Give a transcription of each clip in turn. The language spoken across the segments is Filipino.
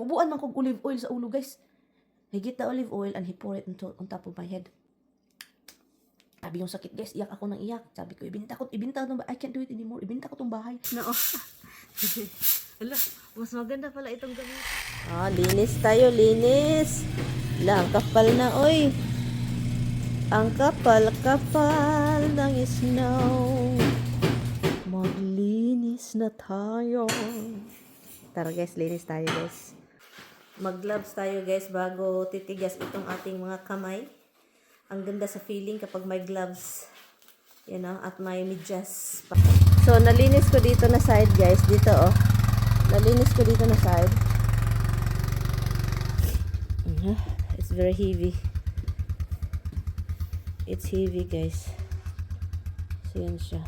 Bubuan man kog olive oil sa ulo, guys. I get the olive oil and he pour it on top of my head. Sabi yung sakit, guys, iyak ako ng iyak. Sabi ko, ibinta ko tong I can't do it anymore. Ibinta ko tong bahay. No. Hala, mas maganda pala itong gamit. Linis tayo, linis. Ang kapal na, oy. Ang kapal-kapal ng snow. Maglinis na tayo. Tara guys, linis tayo guys. Mag-gloves tayo guys bago titigas itong ating mga kamay. Ang ganda sa feeling kapag may gloves. You know, at may medyas. So, nalinis ko dito na side guys. Dito oh. Nalinis ko dito na side. It's very heavy. It's heavy guys. So, yan siya.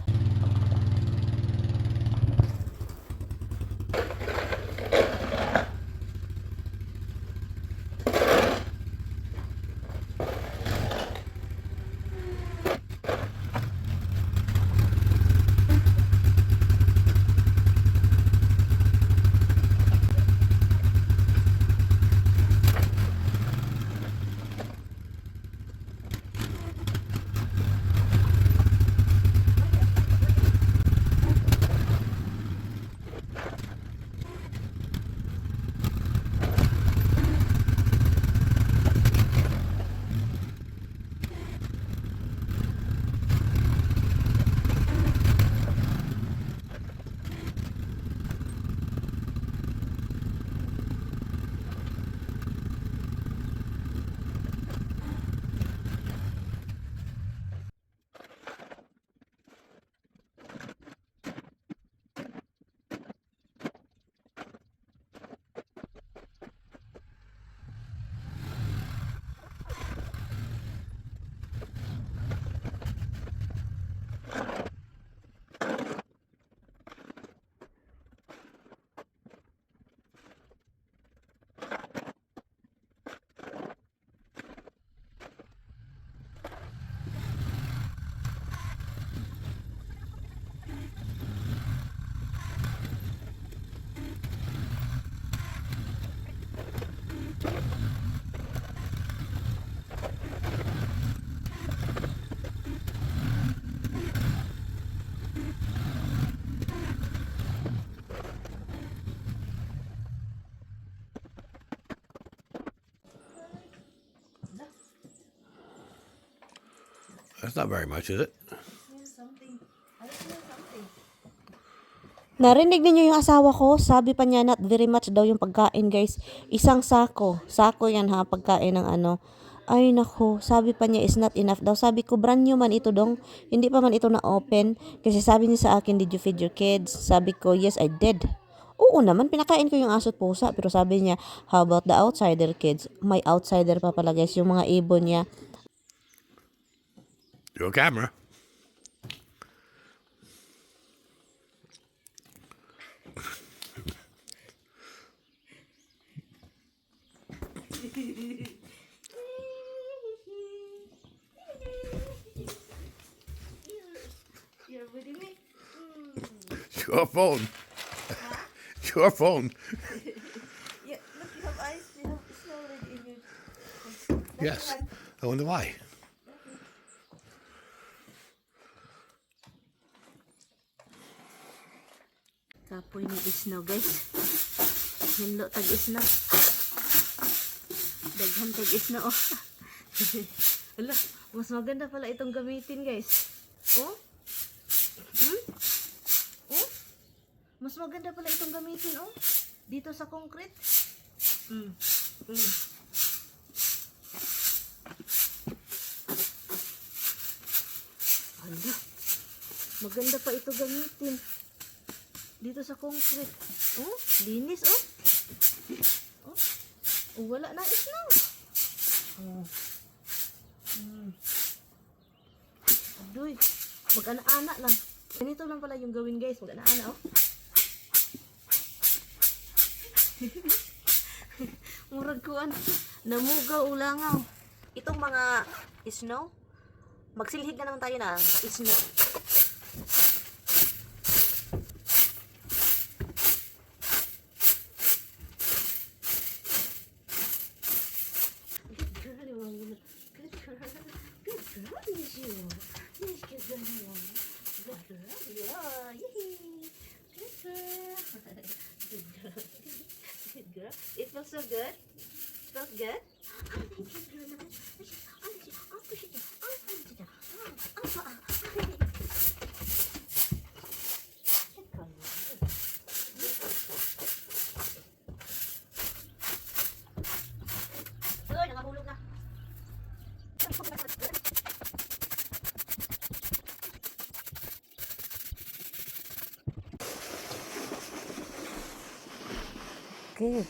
That's not very much, is it? Narinig niyo yung asawa ko? Sabi pa niya, not very much daw yung pagkain, guys. Isang sako. Sako yan ha, pagkain ng ano. Ay nako, sabi pa niya is not enough daw. Sabi ko, brand new man ito dong. Hindi pa man ito na-open. Kasi sabi niya sa akin, did you feed your kids? Sabi ko, yes, I did. Oo naman, pinakain ko yung aso't pusa. Pero sabi niya, how about the outsider kids? May outsider pa pala, guys. Yung mga ibon niya. Your camera. You're with me? Your phone. Your phone. Yeah, look, you have eyes. You have snow already in your... Yes. I wonder why. Kapoy ni isno guys. Hinlo tag isno. Daghan tag isno oh. Hala, mas maganda pala itong gamitin guys. Oh? Oh? Mas maganda pala itong gamitin oh. Dito sa concrete. Hala. Maganda pa ito gamitin. Dito sa concrete. Oh, linis oh. Oh, wala na isno. Oh. Adoy, mag-ana-ana lang. Ganito lang pala yung gawin guys, mag-ana-ana oh. Murag kuan, namugaw ulangaw. Itong mga snow, magsilhig na naman tayo ng snow. you. Yes, good girl. Good girl. Yeah, yee. Good girl. Good girl. Good girl. It feels so good. Feels good. Good girl naman. Uy, nakahulog na. Okay.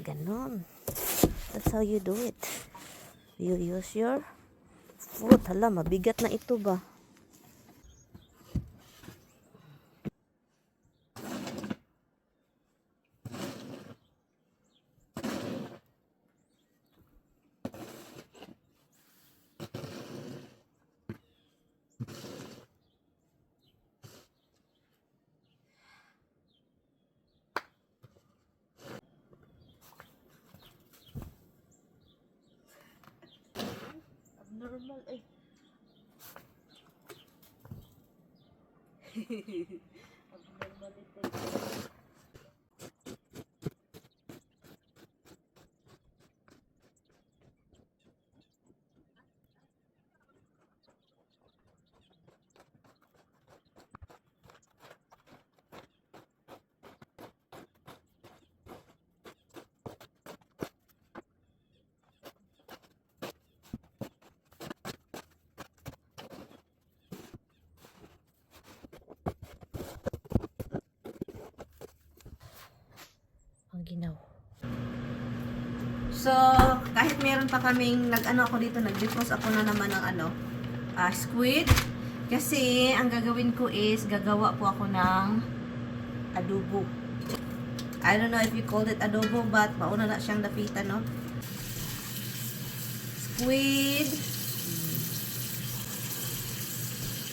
Ganon. That's how you do it. You use your foot. Hala, mabigat na ito ba? Abnormal eh. Abnormal ito. Ang ginaw. So, kahit meron pa kaming nag-ano ako dito, nag-defrost ako na naman ng squid. Kasi, ang gagawin ko is, gagawa po ako ng adobo. I don't know if you called it adobo, but mauna na siyang lapitan, no? Squid.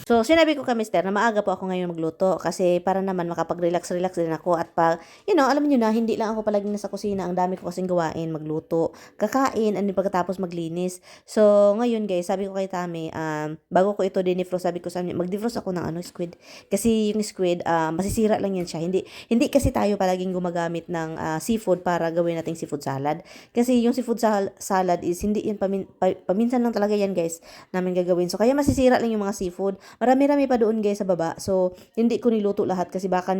So, sinabi ko kay mister na maaga po ako ngayon magluto kasi para naman makapag-relax-relax din ako at pag, alam niyo na, hindi lang ako palagi nasa kusina, ang dami ko kasing gawain, magluto, kakain, and then pagkatapos maglinis. So, ngayon guys, sabi ko kay Tami, bago ko ito dinifrost, sabi ko sa kanya, mag-defrost ako ng squid. Kasi yung squid, masisira lang yan siya. Hindi kasi tayo palaging gumagamit ng seafood para gawin nating seafood salad. Kasi yung seafood salad is, hindi yan paminsan lang talaga yan guys, namin gagawin. So, kaya masisira lang yung mga seafood. Marami-rami pa doon guys sa baba. So, hindi ko niluto lahat kasi baka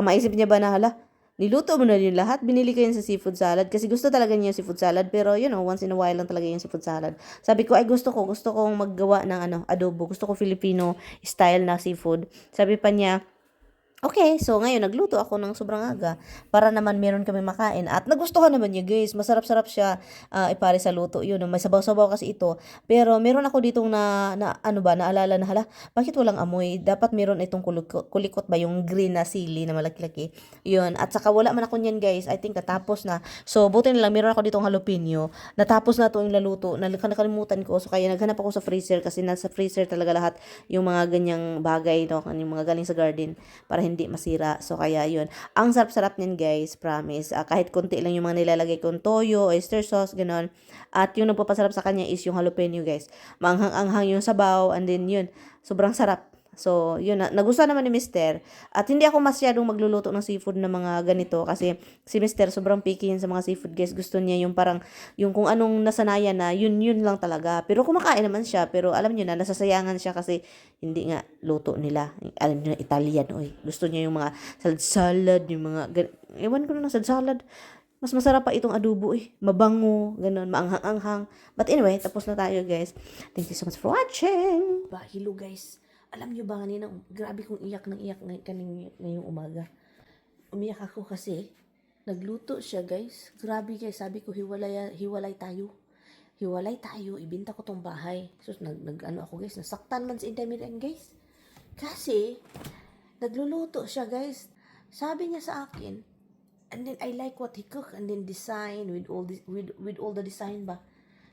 maisip niya ba na hala, niluto mo na yun lahat, binili ko yun sa seafood salad kasi gusto talaga niya yung seafood salad pero once in a while lang talaga yung seafood salad. Sabi ko ay gusto kong maggawa ng adobo, gusto ko Filipino style na seafood. Sabi pa niya, okay, so ngayon nagluto ako ng sobrang aga para naman meron kami makain at nagustuhan naman niya guys, masarap-sarap siya ipare sa luto yun, may sabaw-sabaw kasi ito pero meron ako ditong naalala na hala, bakit walang amoy, dapat meron itong kulikot ba yung green na sili na malaki-laki yun, at saka wala man ako niyan guys, I think natapos na, so buti na lang meron ako ditong jalapeno, natapos na ito yung laluto, nakalimutan ko, so kaya naghanap ako sa freezer kasi nasa freezer talaga lahat yung mga ganyang bagay, no, yung mga galing sa garden para hindi masira. So, kaya yun. Ang sarap-sarap niyan, guys. Promise. Kahit konti lang yung mga nilalagay kong toyo, oyster sauce, ganon. At yung nagpapasarap sa kanya is yung jalapeno, guys. Manghang-anghang yung sabaw. And then, yun. Sobrang sarap. So, yun. Nagustuhan naman ni Mister. At hindi ako masyadong magluluto ng seafood na mga ganito. Kasi si Mister, sobrang picky yan sa mga seafood, guys. Gusto niya yung parang, yung kung anong nasanayan na, yun lang talaga. Pero kumakain naman siya. Pero alam niyo na, nasasayangan siya kasi hindi nga luto nila. Alam niyo na, Italian, oy. Gusto niya yung mga salad-salad, yung mga, ewan ko na salad-salad. Mas masarap pa itong adobo eh. Mabango, ganun, maanghang-anghang. But anyway, tapos na tayo guys. Thank you so much for watching. Hello guys. Alam niyo ba kanina, grabe kong iyak ngayong umaga. Umiyak ako kasi, nagluto siya guys. Grabe guys, sabi ko hiwalay tayo. Hiwalay tayo, ibenta ko tong bahay. So, ako guys, nasaktan man si Indamiran guys. Kasi, nagluluto siya guys. Sabi niya sa akin, and then I like what he cook, and then design with all the design ba.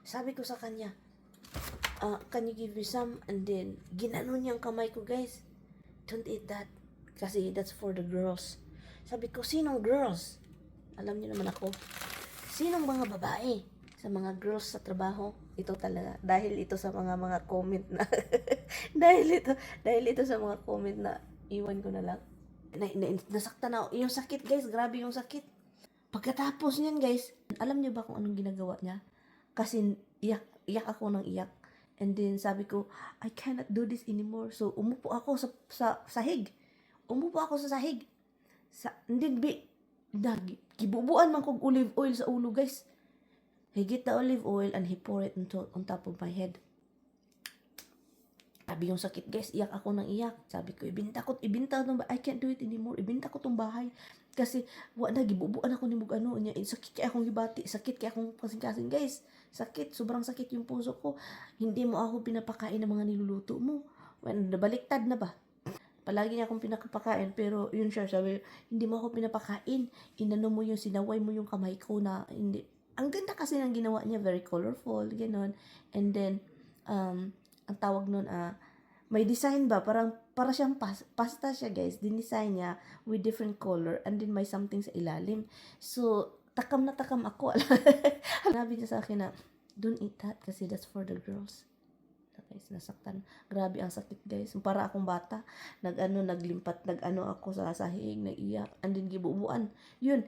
Sabi ko sa kanya, can you give me some? And then, ginano niyang kamay ko guys. Don't eat that. Kasi that's for the girls. Sabi ko, sinong girls? Alam niyo naman ako. Sinong mga babae? sa mga girls sa trabaho, ito talaga. Dahil ito sa mga comment na, dahil ito sa mga comment na, iwan ko na lang. Nasaktan ako. Yung sakit guys, grabe yung sakit. Pagkatapos niyan guys, alam niyo ba kung anong ginagawa niya? Kasi iyak ako ng iyak. And then sabi ko, I cannot do this anymore. So umupo ako sa sahig. Umupo ako sa sahig. And then gibubuan man kong olive oil sa ulo guys. He get the olive oil and he pour it on top of my head. Sabi yung sakit guys, iyak ako ng iyak. Sabi ko, ibinta tong bahay. I can't do it anymore. Ibinta ko tong bahay. Kasi, gibubuan ako ni Mugano niya. Sakit kaya akong hibati. Sakit kaya akong kasing-kasing. Guys, sakit. Sobrang sakit yung puso ko. Hindi mo ako pinapakain ng mga niluluto mo. Nabaliktad na ba? Palagi niya akong pinapakain. Pero, yun siya, sabi, hindi mo ako pinapakain. Inano mo yung, sinaway mo yung kamay ko na, hindi. Ang ganda kasi ng ginawa niya. Very colorful. Ganon. And then, ang tawag nun, may design ba? Para siyang pasta siya guys. Dinesign niya with different color and then may something sa ilalim. So, takam na takam ako. Sabi niya sa akin na, don't eat that kasi that's for the girls. Guys, nasaktan. Grabe ang sakit guys. Para akong bata. Naglimpat, ako sa sahig, naiyak. And then gibubuan. Yun,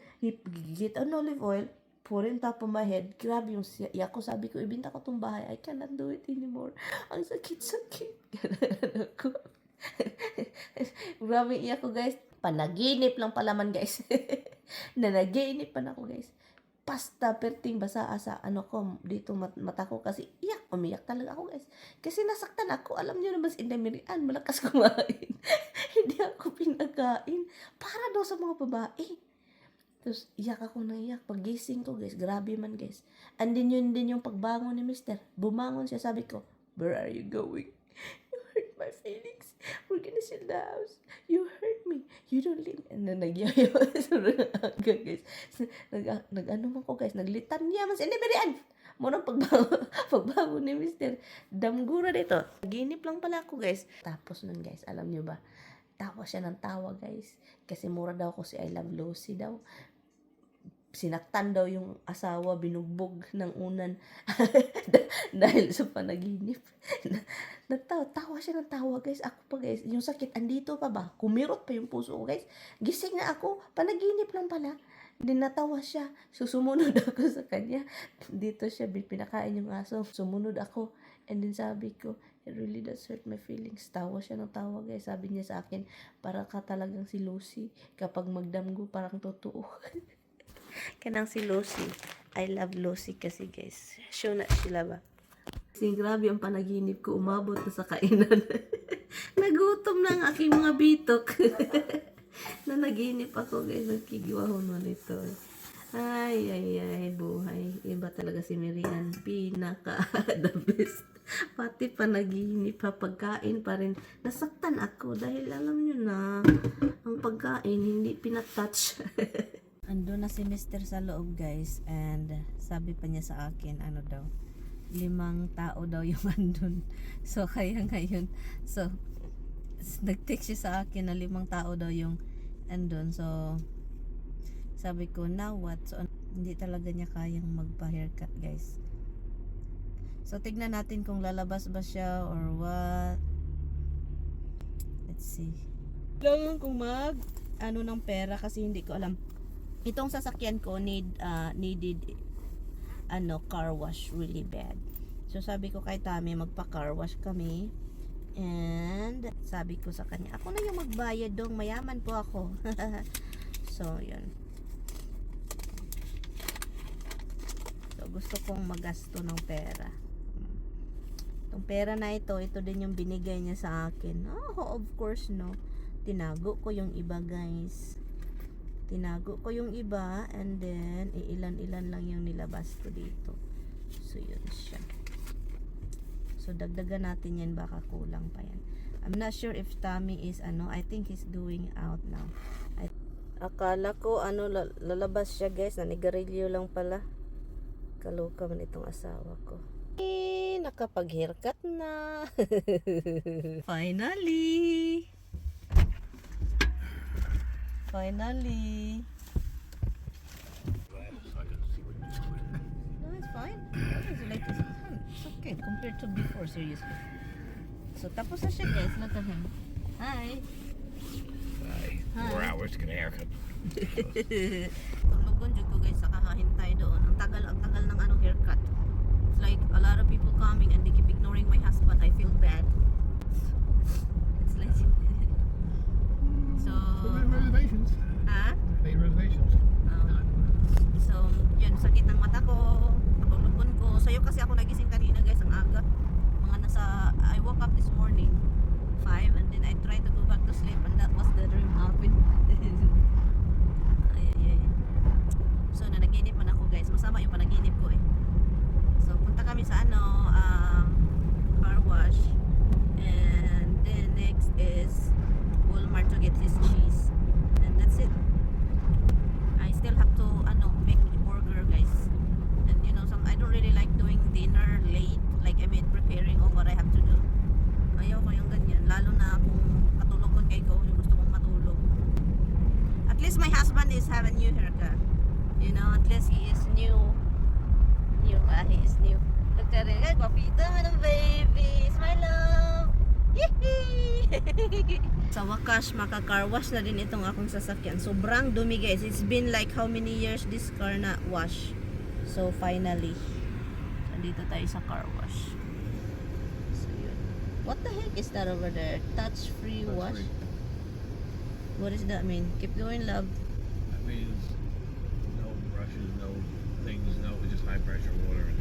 get an olive oil, pour in top of my head. Grabe yung iyak ko. Sabi ko, ibinta ko tong bahay. I cannot do it anymore. Ang sakit-sakit. Ako. Grabe iyak ko guys. Panaginip lang palaman guys. Nanaginip pa na ako guys. Pasta perting basa sa ko dito mata ko kasi umiyak talaga ako guys. Kasi nasaktan ako. Alam niyo naman si Indamirian, malakas kumain. Hindi ako pinakain. Para daw sa mga babae. Tapos, iyak ako na iyak. Pag-gising ko, guys. Grabe man, guys. And then, yun din yung pagbangon ni Mister. Bumangon siya. Sabi ko, where are you going? You hurt my feelings. We're gonna sell the house. You hurt me. You don't leave. And then, nagyayaw. Guys. Nag-ano man ko, guys. Naglitan niya man. Hindi, berian. Muna pagbangon ni Mister. Damgura dito. Ginip lang pala ako, guys. Tapos nun, guys. Alam niyo ba? Tawa siya ng tawa, guys. Kasi mura daw ko si I Love Lucy daw. Sinaktan daw yung asawa, binugbog ng unan dahil sa panaginip. Tawa siya ng tawa, guys. Ako pa, guys. Yung sakit, andito pa ba? Kumirot pa yung puso ko, guys. Gising na ako. Panaginip lang pala. Then natawa siya. So, sumunod ako sa kanya. Dito siya, pinakain yung aso. Sumunod ako. And then sabi ko, it really does hurt my feelings. Tawa siya ng tawa, guys. Sabi niya sa akin, para ka talagang si Lucy. Kapag magdamgo, parang totoo. Kanang si Lucy. I love Lucy kasi, guys. Show na sila ba? Kasi grabe ang panaginip ko. Umabot na sa kainan. Nagutom na ang aking mga bitok. Nanaginip ako, guys. Nagkigiwahon mo nito. Ay, buhay. Iba talaga si Miriam. The best. Pati panaginip, pagkain pa rin. Nasaktan ako dahil alam nyo na, ang pagkain hindi pinatouch. Ando na si Mr. sa loob, guys. And sabi pa niya sa akin, 5 tao daw yung andun. So, kaya ngayon, nag-text siya sa akin na 5 tao daw yung andun. So, sabi ko, now what? So, hindi talaga niya kayang magpa-haircut, guys. So, tignan natin kung lalabas ba siya or what. Let's see. Kailangan kong ng pera kasi hindi ko alam. Itong sasakyan ko needed car wash really bad. So, sabi ko kay Tami, magpa-car wash kami. And, sabi ko sa kanya, ako na yung magbayad dong, mayaman po ako. So, yun. So, gusto kong magasto ng pera. Itong pera na ito din yung binigay niya sa akin. Oh, of course, no. Tinago ko yung iba, guys. Tinago ko yung iba, and then, ilan-ilan lang yung nilabas ko dito. So, yun siya. So, dagdagan natin yan, baka kulang pa yan. I'm not sure if Tommy is, I think he's going out now. Akala ko, lalabas siya, guys. Nanigarilyo lang pala. Kaloka man itong asawa ko. Nakapag-haircut na. Finally. No, it's fine. Like, it's okay compared to before, seriously. So, tapos na siya, guys. Look at him. Hi. Aye. 4 hours to get a haircut. Tulugon dyan ko, guys, sa kahahintay doon. Ang tagal ng anong haircut. It's like a lot of people coming and they keep ignoring my husband. I feel bad. It's like... so... Made reservations. Ha? Made reservations. So, yun, sakit ng mata ko, natulugon ko. Sa'yo kasi ako nagising kanina, guys, ang aga. Mga nasa, I woke up this morning, 5, and then I tried to go back to sleep, and that was the dream happened. Ay. So, nanaginip man ako, guys. Masama yung panaginip ko, eh. So, punta kami sa, car wash. And then, next is Walmart to get his cheese. And that's it. I still have to make a burger, guys. And I don't really like doing dinner late, like preparing all what I have to do. Ayaw ko yung ganyan, lalo na kung katulugon kay ko, yung gusto kong matulog. At least my husband is having new haircut. At least he is new. He is new. Look at it, ay, guwapito ng baby. Smile love. Yee! Sa wakas, maka-car wash na din itong akong sasakyan. Sobrang dumi, guys. It's been like how many years this car na wash. So, finally, nandito tayo sa car wash. So, yun. What the heck is that over there? Touch-free wash? What does that mean? Keep going, love. That means no brushes, no things, no, just high pressure water and